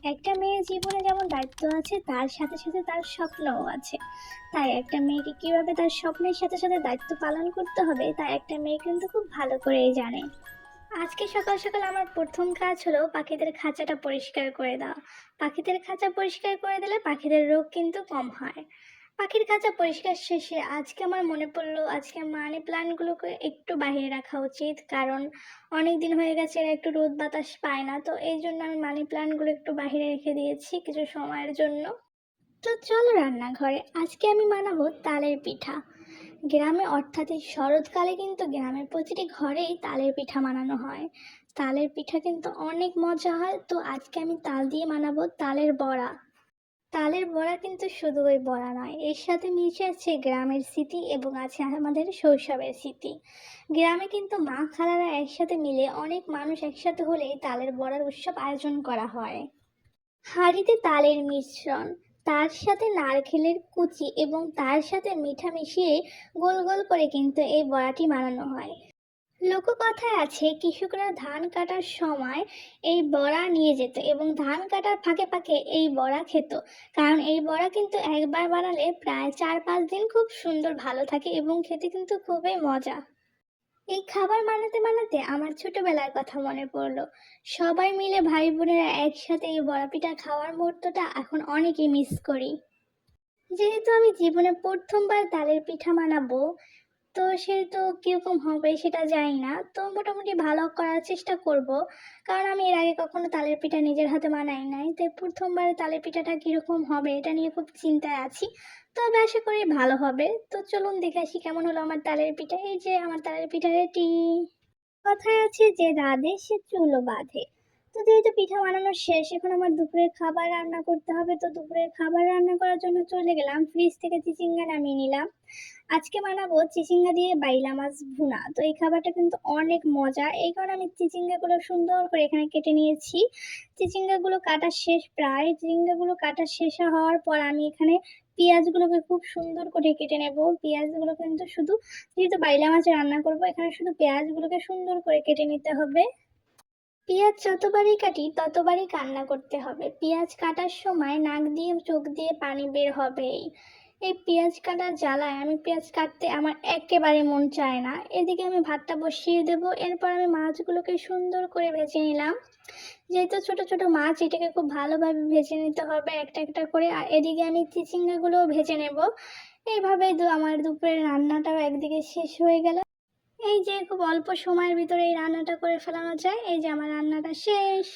একটা মেয়ের জীবনে যেমন দায়িত্ব আছে তার সাথে সাথে তার স্বপ্নও আছে। তাই একটা মেয়েকে কিভাবে তার স্বপ্নের সাথে সাথে দায়িত্ব পালন করতে হবে তা একটা মেয়ে কিন্তু খুব ভালো করেই জানে। আজকে সকাল সকাল আমার প্রথম কাজ হলো পাখিদের খাঁচাটা পরিষ্কার করে দেওয়া। পাখিদের খাঁচা পরিষ্কার করে দিলে পাখিদের রোগ কিন্তু কম হয়। পাখির খাঁচা পরিষ্কার শেষে আজকে আমার মনে পড়লো আজকে মানি প্ল্যান্টগুলোকে একটু বাইরে রাখা উচিত, কারণ অনেক দিন হয়ে গেছে এরা একটু রোদ বাতাস পায় না, তো এই জন্য আমি মানি প্ল্যান্টগুলো একটু বাইরে রেখে দিয়েছি কিছু সময়ের জন্য। তো চলো রান্নাঘরে, আজকে আমি বানাবো তালের পিঠা। গ্রামে অর্থাৎ এই শরৎকালে কিন্তু গ্রামের প্রতিটি ঘরেই তালের পিঠা বানানো হয়। তালের পিঠা কিন্তু অনেক মজা হয়, তো আজকে আমি তাল দিয়ে বানাবো তালের বড়া। তালের বড়া কিন্তু শুধু ওই বড়া নয়, এর সাথে মিশে আছে গ্রামের স্মৃতি এবং আছে আমাদের শৈশবের স্মৃতি। গ্রামে কিন্তু মা খালারা একসাথে মিলে অনেক মানুষ একসাথে হলে তালের বড়ার উৎসব আয়োজন করা হয়। হাঁড়িতে তালের মিশ্রণ, তার সাথে নারকেলের কুচি এবং তার সাথে মিঠা মিশিয়ে গোল গোল করে কিন্তু এই বড়াটি বানানো হয়। লোককথায় আছে কৃষকরা ধান কাটার সময় এই বড়া নিয়ে যেত এবং ধান কাটার ফাঁকে ফাঁকে এই বড়া খেত, কারণ এই বড়া কিন্তু একবার বানালে প্রায় 4-5 দিন খুব সুন্দর ভালো থাকে এবং খেতে কিন্তু খুবই মজা। এই খাবার বানাতে বানাতে আমার ছোটবেলার কথা মনে পড়লো। সবাই মিলে ভাই বোনেরা একসাথে এই বড়া পিঠা খাওয়ার মুহূর্তটা এখন অনেকই মিস করি। যেহেতু আমি জীবনে প্রথমবার তালের পিঠা বানাবো, তো সেহেতু কিরকম হবে সেটা জানি না, তো মোটামুটি ভালো করার চেষ্টা করব। কারণ আমি এর আগে কখনো তালের পিঠা নিজের হাতে বানাই নাই, তাই প্রথমবার তালের পিঠাটা কিরকম হবে এটা নিয়ে খুব চিন্তায় আছি। তবে আশা করি ভালো হবে। তো চলুন দেখে আসি কেমন হলো আমার তালের পিঠা। এই যে আমার তালের পিঠা রেডি। কথায় আছে যে রাধে সে চুলো বাঁধে। তো যেহেতু পিঠা বানানো শেষ, এখন আমার দুপুরের খাবার রান্না করতে হবে। তো দুপুরের খাবার রান্না করার জন্য চলে গেলাম, ফ্রিজ থেকে চিচিঙ্গা নামিয়ে নিলাম। আজকে বানাবো চিচিঙ্গা দিয়ে বাইলা মাছ ভুনা। তো এই খাবারটা কিন্তু অনেক মজা, এই কারণে আমি চিচিঙ্গাগুলো সুন্দর করে এখানে কেটে নিয়েছি। চিচিঙ্গাগুলো কাটা শেষ, প্রায় চিচিঙ্গাগুলো কাটা শেষ হওয়ার পর আমি এখানে পেঁয়াজগুলোকে খুব সুন্দর করে কেটে নেব। পেঁয়াজগুলো কিন্তু শুধু, যেহেতু বাইলা মাছ রান্না করব এখানে শুধু পেঁয়াজগুলোকে সুন্দর করে কেটে নিতে হবে। পেঁয়াজ যতবারই কাটি ততবারই কান্না করতে হবে। পেঁয়াজ কাটার সময় নাক দিয়ে চোখ দিয়ে পানি বের হবেই। এই পেঁয়াজ কাটার জ্বালায় আমি পেঁয়াজ কাটতে আমার একেবারে মন চায় না। এদিকে আমি ভাতটা বসিয়ে দেব, এরপর আমি মাছগুলোকে সুন্দর করে ভেজে নিলাম। যেহেতু ছোট ছোট মাছ, এটাকে খুব ভালোভাবে ভেজে নিতে হবে একটা একটা করে। আর এদিকে আমি চিচিঙ্গাগুলোও ভেজে নেব। এইভাবেই আমার দুপুরের রান্নাটাও একদিকে শেষ হয়ে গেল। এই যে খুব অল্প সময়ের ভিতরে এই রান্নাটা করে ফেলানো যায়। এই যে আমার রান্নাটা শেষ।